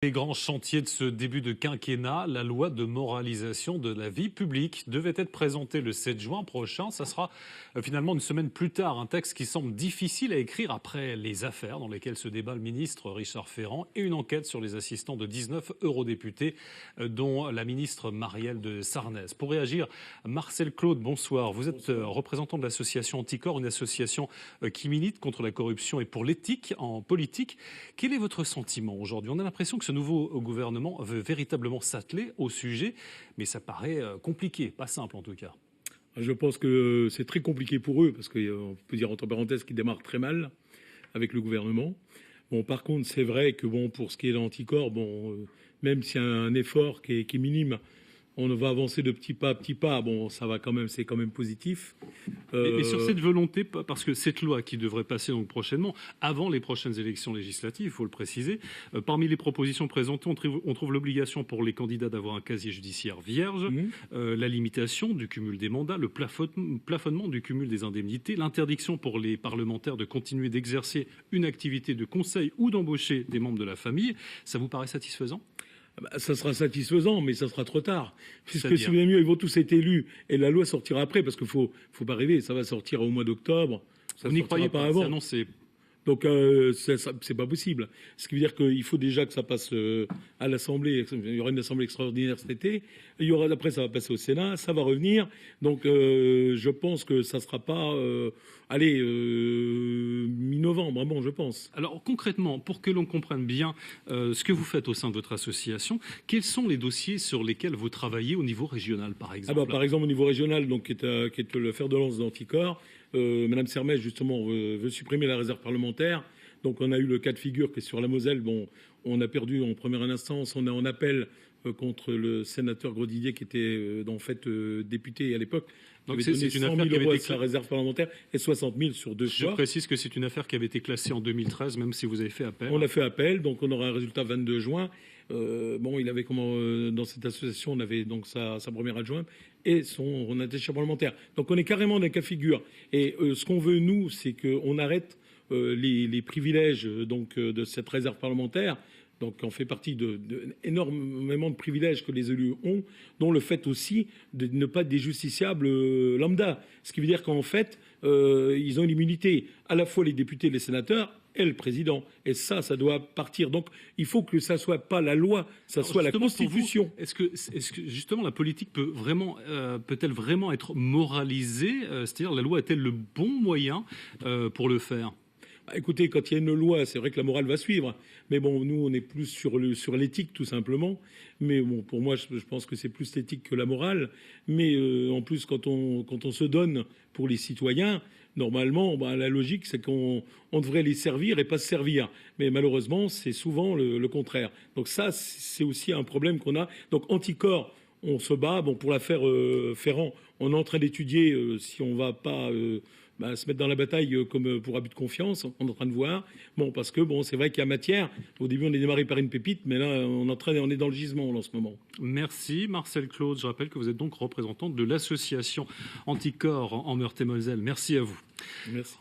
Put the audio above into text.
Les grands chantiers de ce début de quinquennat, la loi de moralisation de la vie publique devait être présentée le 7 juin prochain. Ça sera finalement une semaine plus tard. Un texte qui semble difficile à écrire après les affaires dans lesquelles se débat le ministre Richard Ferrand et une enquête sur les assistants de 19 eurodéputés, dont la ministre Marielle de Sarnez. Pour réagir, Marcel Claude, bonsoir. Vous êtes représentant de l'association Anticor, une association qui milite contre la corruption et pour l'éthique en politique. Quel est votre sentiment aujourd'hui? On a l'impression que ce nouveau gouvernement veut véritablement s'atteler au sujet, mais ça paraît compliqué, pas simple en tout cas. Je pense que c'est très compliqué pour eux, parce qu'on peut dire entre parenthèses qu'ils démarrent très mal avec le gouvernement. Bon, par contre, c'est vrai que bon, pour ce qui est de l'Anticor, même s'il y a un effort qui est minime, on va avancer de petit pas à petit pas. Bon, ça va quand même, c'est quand même positif. Et sur cette volonté, parce que cette loi qui devrait passer donc prochainement, avant les prochaines élections législatives, il faut le préciser, parmi les propositions présentées, on trouve l'obligation pour les candidats d'avoir un casier judiciaire vierge, la limitation du cumul des mandats, le plafonnement du cumul des indemnités, l'interdiction pour les parlementaires de continuer d'exercer une activité de conseil ou d'embaucher des membres de la famille. Ça vous paraît satisfaisant ? Ça sera satisfaisant, mais ça sera trop tard. Puisque si vous voulez mieux, ils vont tous être élus et la loi sortira après, parce qu'il faut pas rêver, ça va sortir au mois d'octobre. Ça vous n'y croyez pas avant. Donc c'est pas possible. Ce qui veut dire qu'il faut déjà que ça passe à l'Assemblée. Il y aura une Assemblée extraordinaire cet été. Après, ça va passer au Sénat, ça va revenir. Donc je pense que ça sera pas mi-novembre, bon, je pense. Alors concrètement, pour que l'on comprenne bien ce que vous faites au sein de votre association, quels sont les dossiers sur lesquels vous travaillez au niveau régional, par exemple? Par exemple, au niveau régional, donc, qui est le fer de lance d'Anticor, Madame Sermet, justement, veut supprimer la réserve parlementaire. Donc on a eu le cas de figure qui est sur la Moselle. Bon, on a perdu en première instance. On est en appel contre le sénateur Grosdidier qui était député à l'époque. Donc c'est une 100 000 affaire qui avait euros à été sa réserve parlementaire et 60 000 sur 2 fois. Je précise que c'est une affaire qui avait été classée en 2013, même si vous avez fait appel. On a fait appel, donc on aura un résultat 22 juin. Il avait dans cette association, on avait donc sa première adjointe et son attaché parlementaire. Donc on est carrément dans un cas de figure. Et ce qu'on veut, nous, c'est qu'on arrête les privilèges de cette réserve parlementaire. Donc, on fait partie énormément de privilèges que les élus ont, dont le fait aussi de ne pas être des justiciables lambda. Ce qui veut dire qu'en fait, ils ont une immunité, à la fois les députés et les sénateurs, et le président. Et ça doit partir. Donc, il faut que ça soit pas la loi, ça soit la Constitution. Est-ce que justement la politique peut-elle vraiment être moralisée? C'est-à-dire, la loi est-elle le bon moyen pour le faire? Écoutez, quand il y a une loi, c'est vrai que la morale va suivre. Mais bon, nous, on est plus sur l'éthique, tout simplement. Mais bon, pour moi, je pense que c'est plus l'éthique que la morale. Mais en plus, quand on se donne pour les citoyens, normalement, la logique, c'est qu'on devrait les servir et pas se servir. Mais malheureusement, c'est souvent le contraire. Donc ça, c'est aussi un problème qu'on a. Donc Anticor, on se bat. Bon, pour l'affaire Ferrand, on est en train d'étudier si on va pas se mettre dans la bataille comme pour abus de confiance. On est en train de voir. Bon, parce que c'est vrai qu'il y a matière. Au début, on est démarré par une pépite, mais là, on est dans le gisement là, en ce moment. Merci, Marcel Claude. Je rappelle que vous êtes donc représentant de l'association Anticor en Meurthe-et-Moselle. Merci à vous. Merci.